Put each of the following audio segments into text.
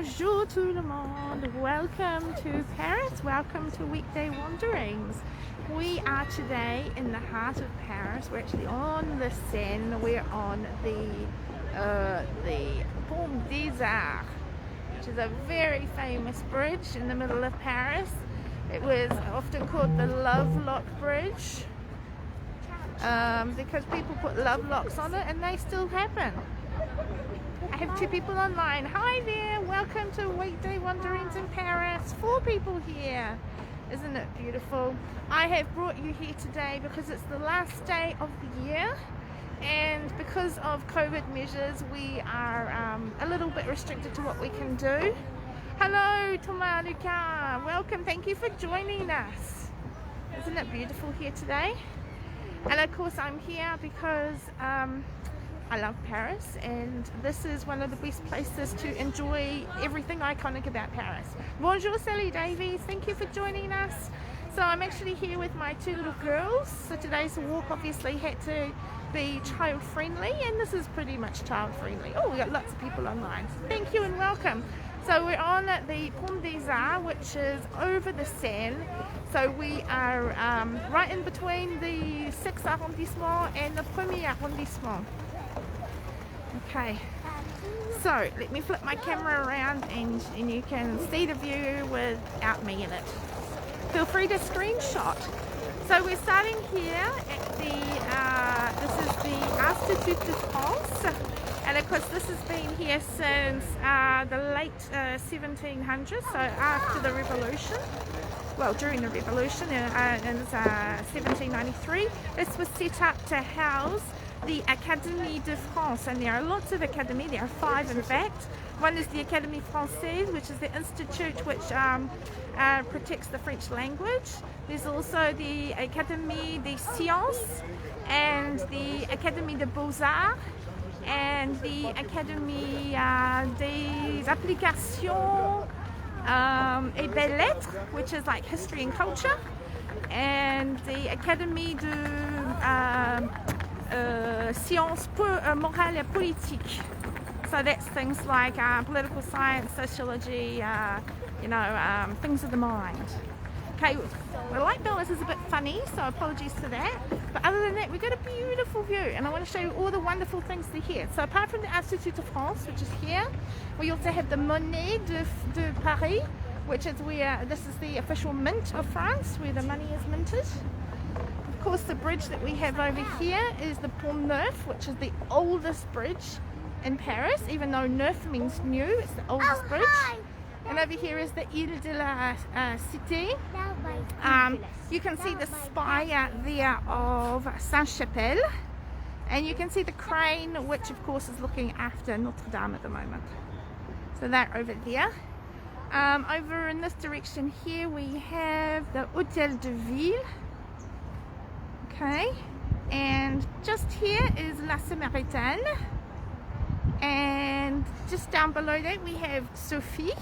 Bonjour tout le monde. Welcome to Paris. Welcome to Weekday Wanderings. We are today in the heart of Paris. We're actually on the Seine. We're on the Pont des Arts, which is a very famous bridge in the middle of Paris. It was often called the Love Lock Bridge because people put love locks on it and they still happen. I have two people online. Hi there, welcome to Weekday Wanderings in Paris. 4 people here. Isn't it beautiful? I have brought you here today because it's the last day of the year, and because of COVID measures we are a little bit restricted to what we can do. Hello Thomas, Lucas, welcome, thank you for joining us. Isn't it beautiful here today? And of course I'm here because I love Paris, and this is one of the best places to enjoy everything iconic about Paris. Bonjour Sally Davies, thank you for joining us. So I'm actually here with my 2 little girls. So today's walk obviously had to be child friendly, and this is pretty much child friendly. Oh, we got lots of people online. Thank you and welcome. So we're on the Pont des Arts, which is over the Seine. So we are right in between the 6th Arrondissement and the Premier Arrondissement. Okay, so let me flip my camera around and you can see the view without me in it. Feel free to screenshot. So we're starting here at this is the Institut de France, and of course this has been here since the late 1700s, so after the revolution. Well, during the revolution in 1793, this was set up to house the Académie de France, and there are lots of academies. There are 5 in fact. One is the Académie Française, which is the institute which protects the French language. There's also the Académie des Sciences and the Académie des Beaux-Arts and the Académie des Applications et Belles Lettres, which is like history and culture, and the Académie de Sciences Morales et Politiques. So that's things like political science, sociology, things of the mind. Okay, the light balance is a bit funny, so apologies for that. But other than that, we've got a beautiful view, and I want to show you all the wonderful things that are here. So apart from the Institut de France, which is here, we also have the Monnaie de Paris, which is where this is the official mint of France, where the money is minted. Of course, the bridge that we have over here is the Pont Neuf, which is the oldest bridge in Paris, even though neuf means new, it's the oldest bridge. And over here is the Ile de la Cité. You can see the spire there of Saint-Chapelle, and you can see the crane, which of course is looking after Notre Dame at the moment. So that over there. Over in this direction here we have the Hôtel de Ville. Okay, and just here is La Samaritaine, and just down below that we have Sophie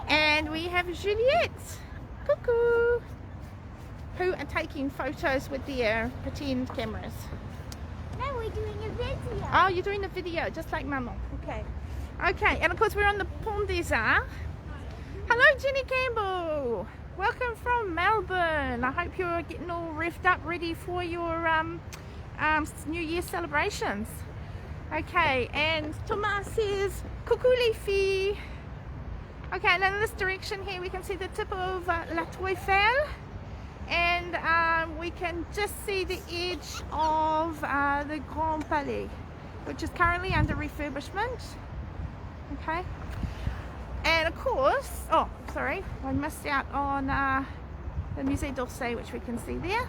and we have Juliette, cuckoo, who are taking photos with their pretend cameras. No, we're doing a video. Oh, you're doing a video, just like Maman. Okay. Okay, and of course we're on the Pont des Arts. Hello Jenny Campbell. Welcome from Melbourne. I hope you're getting all revved up, ready for your New Year celebrations. Okay, and Thomas says, coucou les filles. Okay, and in this direction here we can see the tip of La Tour Eiffel, and we can just see the edge of the Grand Palais, which is currently under refurbishment. Okay. And of course, oh sorry, I missed out on the Musée d'Orsay, which we can see there.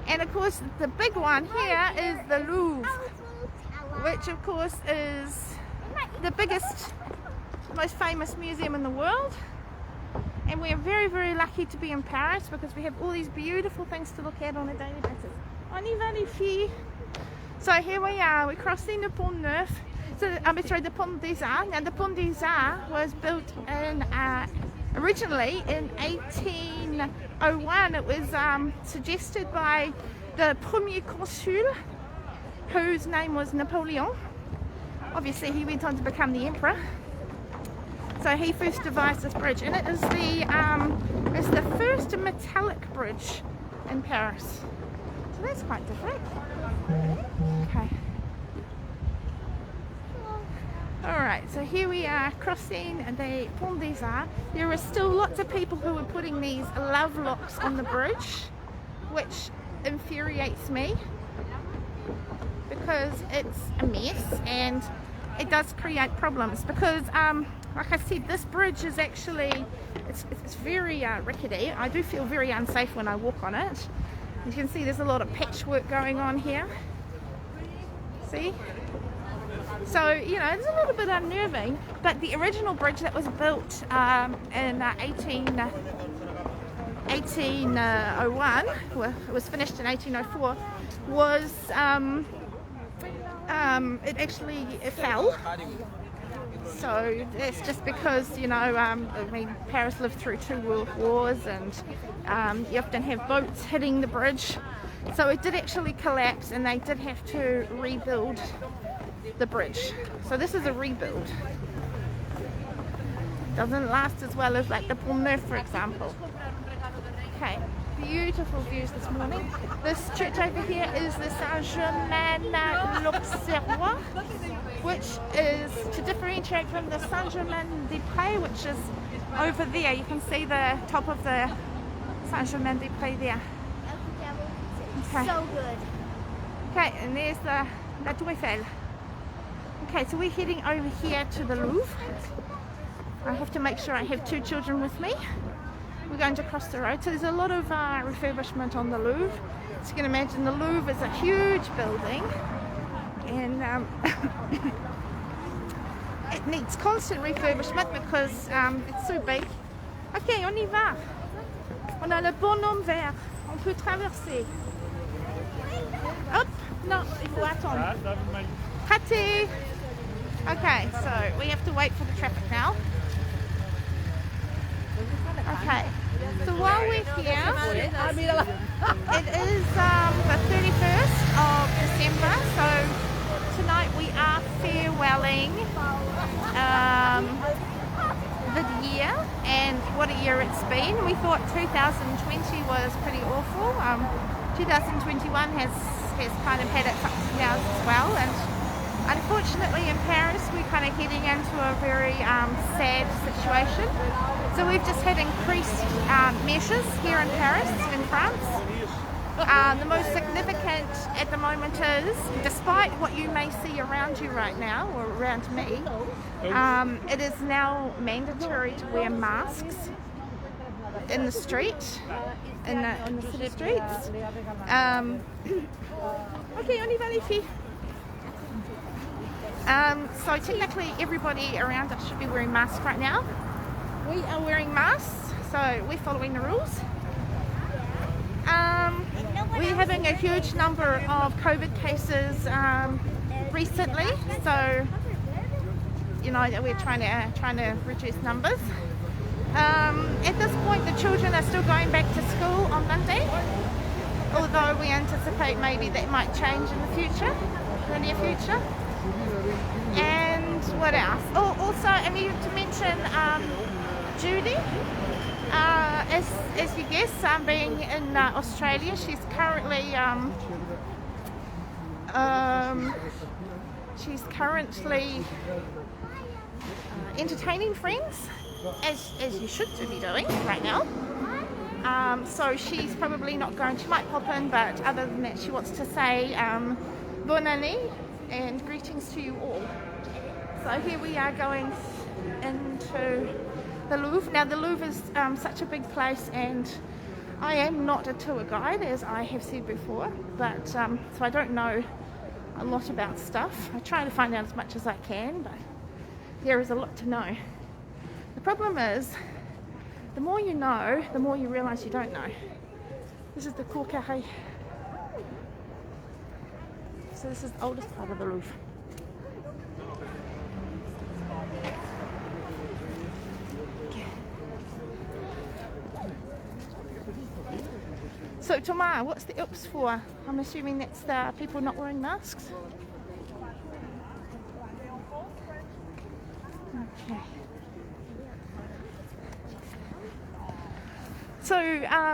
And of course the big one here is the Louvre, which of course is the biggest, most famous museum in the world. And we are very, very lucky to be in Paris because we have all these beautiful things to look at on a daily basis. On y va les filles. So here we are, we're crossing the Pont Neuf. So, the Pont des Arts. Now the Pont des Arts was built in originally in 1801. It was suggested by the Premier Consul, whose name was Napoleon. Obviously he went on to become the emperor. So he first devised this bridge, and it is the first metallic bridge in Paris. So that's quite different. Okay. Alright, so here we are crossing the Pont des Arts. There are still lots of people who are putting these love locks on the bridge, which infuriates me because it's a mess and it does create problems because like I said, this bridge is actually it's very rickety. I do feel very unsafe when I walk on it. You can see there's a lot of patchwork going on here. See? So, you know, it's a little bit unnerving, but the original bridge that was built in 1801, well, it was finished in 1804, was, it fell. So that's just because, you know, I mean, Paris lived through 2 world wars and you often have boats hitting the bridge. So it did actually collapse and they did have to rebuild the bridge. So this is a rebuild. Doesn't last as well as like the Pont Neuf, for example. Okay, beautiful views this morning. This church over here is the Saint-Germain-l'Auxerrois, which is to differentiate from the Saint-Germain-des-Prés, which is over there. You can see the top of the Saint-Germain-des-Prés there. Okay. So good. Okay, and there's the La Tour Eiffel. Okay, so we're heading over here to the Louvre. I have to make sure I have 2 children with me. We're going to cross the road. So there's a lot of refurbishment on the Louvre. As you can imagine, the Louvre is a huge building and it needs constant refurbishment because it's so big. Ok, on y va. On a le bonhomme vert. On peut traverser. Hop, non, il faut attendre. Raté. Okay, so we have to wait for the traffic now. Okay, so while we're here, it is the 31st of December, so tonight we are farewelling the year and what a year it's been. We thought 2020 was pretty awful. 2021 has kind of had its ups and downs as well, and unfortunately in Paris we're kind of heading into a very sad situation. So we've just had increased measures here in Paris, in France. The most significant at the moment is, despite what you may see around you right now, or around me, it is now mandatory to wear masks in the street, in the city streets. Okay, on y va les filles. So technically everybody around us should be wearing masks right now. We are wearing masks, so we're following the rules. We're having a huge number of COVID cases recently, so you know that we're trying to reduce numbers. At this point, the children are still going back to school on Monday, although we anticipate maybe that might change in the future, in the near future. And what else? Oh, also I needed to mention Judy. As you guess, being in Australia, she's currently entertaining friends, as you should be doing right now. So she's probably not going. She might pop in, but other than that, she wants to say bonne année and greetings to you all. So here we are going into the Louvre. Now the Louvre is such a big place, and I am not a tour guide, as I have said before, but so I don't know a lot about stuff. I try to find out as much as I can, but there is a lot to know. The problem is, the more you know, the more you realise you don't know. This is the Cour Carrée. So this is the oldest part of the Louvre. So Thomas, what's the oops for? I'm assuming that's the people not wearing masks. Okay. So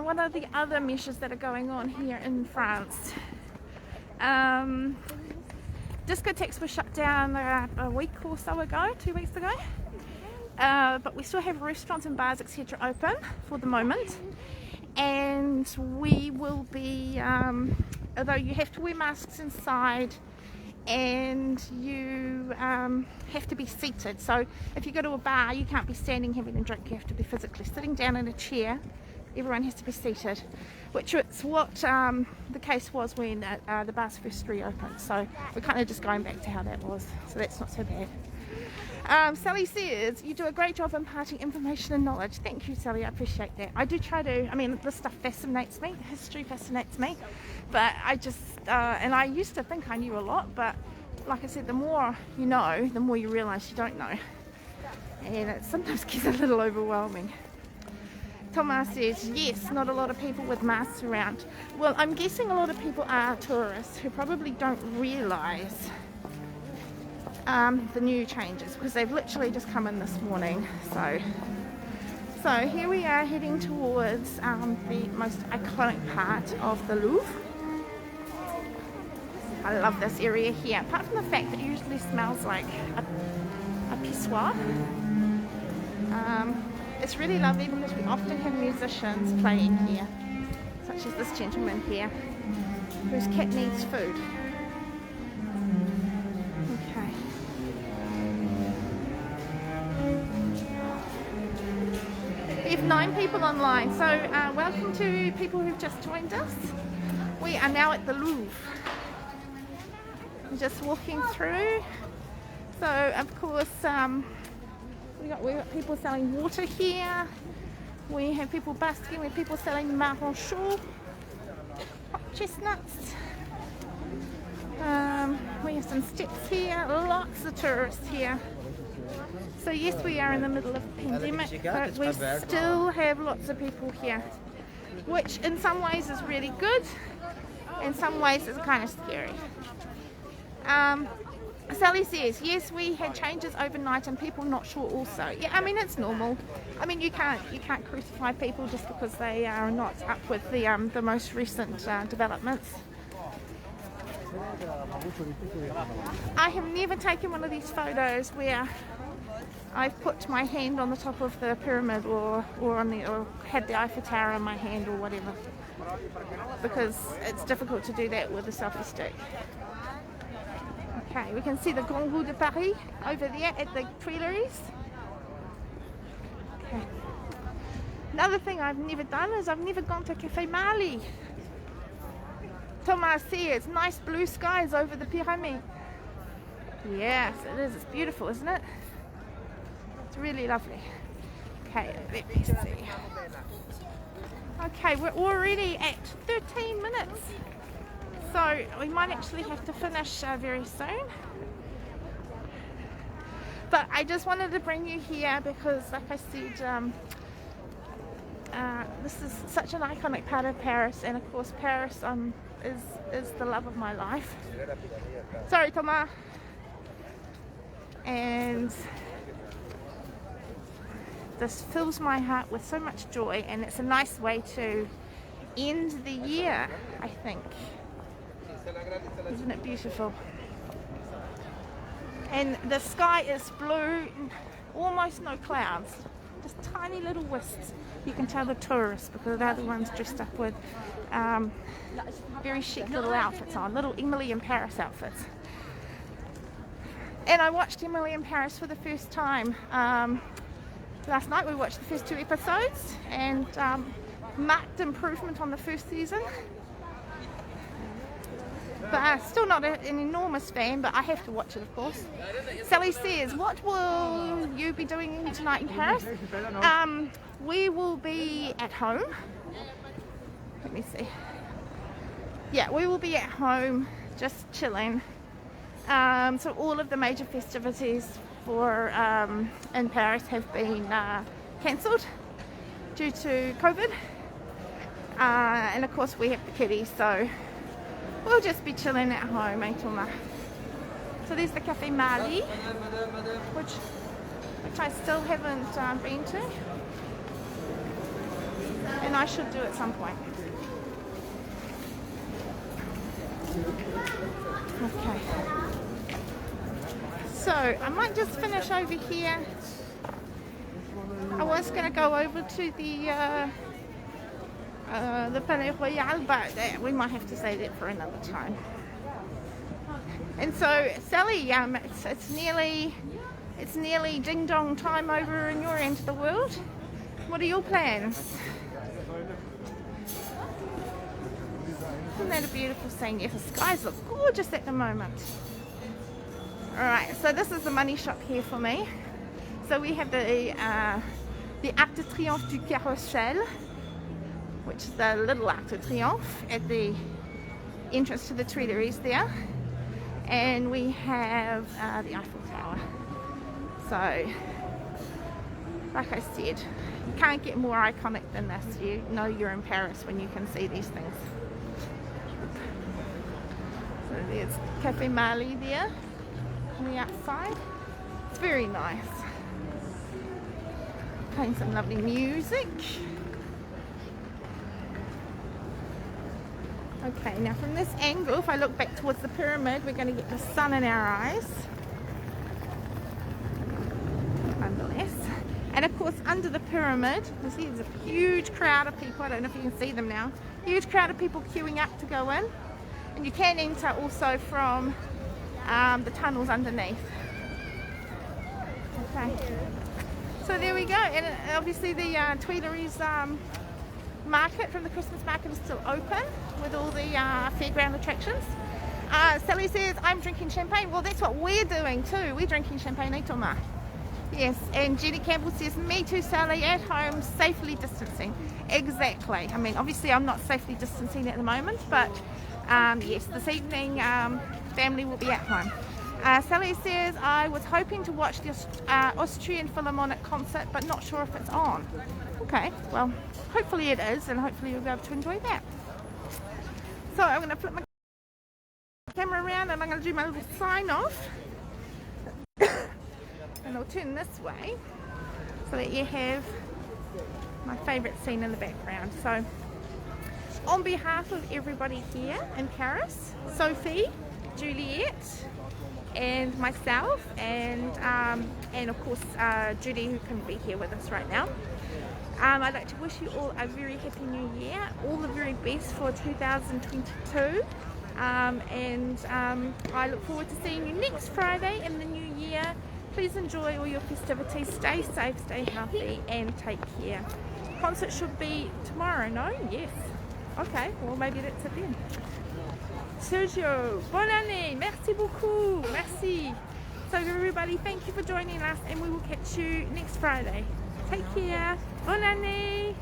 one of the other measures that are going on here in France, discotheques were shut down a week or so ago, 2 weeks ago, but we still have restaurants and bars etc. open for the moment, and we will be, although you have to wear masks inside and you have to be seated, so if you go to a bar you can't be standing having a drink, you have to be physically sitting down in a chair. Everyone has to be seated, which is what the case was when the bars first reopened, so we're kind of just going back to how that was, so that's not so bad. Sally says, you do a great job imparting information and knowledge. Thank you, Sally, I appreciate that. I do try to, I mean, this stuff fascinates me, history fascinates me, but I just, and I used to think I knew a lot, but like I said, the more you know, the more you realise you don't know, and it sometimes gets a little overwhelming. Thomas says, yes, not a lot of people with masks around. Well, I'm guessing a lot of people are tourists who probably don't realise the new changes, because they've literally just come in this morning. So here we are heading towards the most iconic part of the Louvre. I love this area here, apart from the fact that it usually smells like a pissoir. It's really lovely because we often have musicians playing here, such as this gentleman here, whose cat needs food. Okay. We have 9 people online, so welcome to people who've just joined us. We are now at the Louvre. We're just walking through. So, of course, we got people selling water here. We have people busking. We have people selling marron chaud, hot chestnuts. We have some steps here. Lots of tourists here. So yes, we are in the middle of a pandemic, but we still have lots of people here, which in some ways is really good. In some ways, it's kind of scary. Sally says, yes, we had changes overnight and people not sure also. Yeah, I mean, it's normal. I mean, you can't crucify people just because they are not up with the most recent developments. I have never taken one of these photos where I've put my hand on the top of the pyramid or had the Eiffel Tower in my hand or whatever, because it's difficult to do that with a selfie stick. Okay, we can see the Grand Rue de Paris over there at the Tuileries. Okay. Another thing I've never done is I've never gone to Café Mali. Thomas says, nice blue skies over the pyramid. Yes, it is. It's beautiful, isn't it? It's really lovely. Okay, let me see. Okay, we're already at 13 minutes. So we might actually have to finish very soon. But I just wanted to bring you here because, like I said, this is such an iconic part of Paris, and of course Paris is the love of my life. Sorry, Thomas. And this fills my heart with so much joy, and it's a nice way to end the year, I think. Isn't it beautiful? And the sky is blue, almost no clouds, just tiny little wisps. You can tell the tourists because they're the ones dressed up with very chic little outfits on, little Emily in Paris outfits. And I watched Emily in Paris for the first time last night. We watched the first 2 episodes and marked improvement on the first season. But still not an enormous fan, but I have to watch it, of course. Sally says, what will you be doing tonight in Paris? We will be at home. Let me see. Yeah, we will be at home, just chilling. So all of the major festivities for in Paris have been cancelled due to COVID. And of course we have the kiddies, so we'll just be chilling at home, eh, Thomas? So there's the Café Mali, which I still haven't been to. and I should do at some point. Okay. So I might just finish over here. I was going to go over to the Palais Royal, but we might have to say that for another time. And so, Sally, it's nearly ding dong time over in your end of the world. What are your plans? Isn't that a beautiful scene? Yes, the skies look gorgeous at the moment. Alright, so this is the money shop here for me. So we have the Arc de Triomphe du Carrousel, which is the little Arc de Triomphe at the entrance to the Tuileries there. And we have the Eiffel Tower. So, like I said, you can't get more iconic than this. You know you're in Paris when you can see these things. So there's Cafe Marley there on the outside. It's very nice. Playing some lovely music. Okay, now from this angle, if I look back towards the pyramid, we're going to get the sun in our eyes. Nonetheless. And of course, under the pyramid, you see there's a huge crowd of people. I don't know if you can see them now. Huge crowd of people queuing up to go in. And you can enter also from the tunnels underneath. Okay. So there we go. And obviously the Tuileries market from the Christmas market is still open with all the fairground attractions. Sally says, I'm drinking champagne. Well, that's what we're doing too. We're drinking champagne, eh, Toma? Yes, and Jenny Campbell says, me too, Sally, at home, safely distancing. Exactly. I mean, obviously I'm not safely distancing at the moment, but yes, this evening family will be at home. Sally says, I was hoping to watch the Austrian Philharmonic concert, but not sure if it's on. Okay, well, hopefully it is, and hopefully you'll be able to enjoy that. So I'm going to flip my camera around and I'm going to do my little sign off. And I'll turn this way so that you have my favourite scene in the background. So on behalf of everybody here in Paris, Sophie, Juliet, and myself, and of course Judy, who couldn't be here with us right now, I'd like to wish you all a very happy new year, all the very best for 2022, and I look forward to seeing you next Friday in the new year. Please enjoy all your festivities, stay safe, stay healthy, and take care. Concert should be tomorrow, no? Yes. Okay, well maybe that's it then. Sergio, bonne année, merci beaucoup, merci. So everybody, thank you for joining us, and we will catch you next Friday. Take care, bonne année.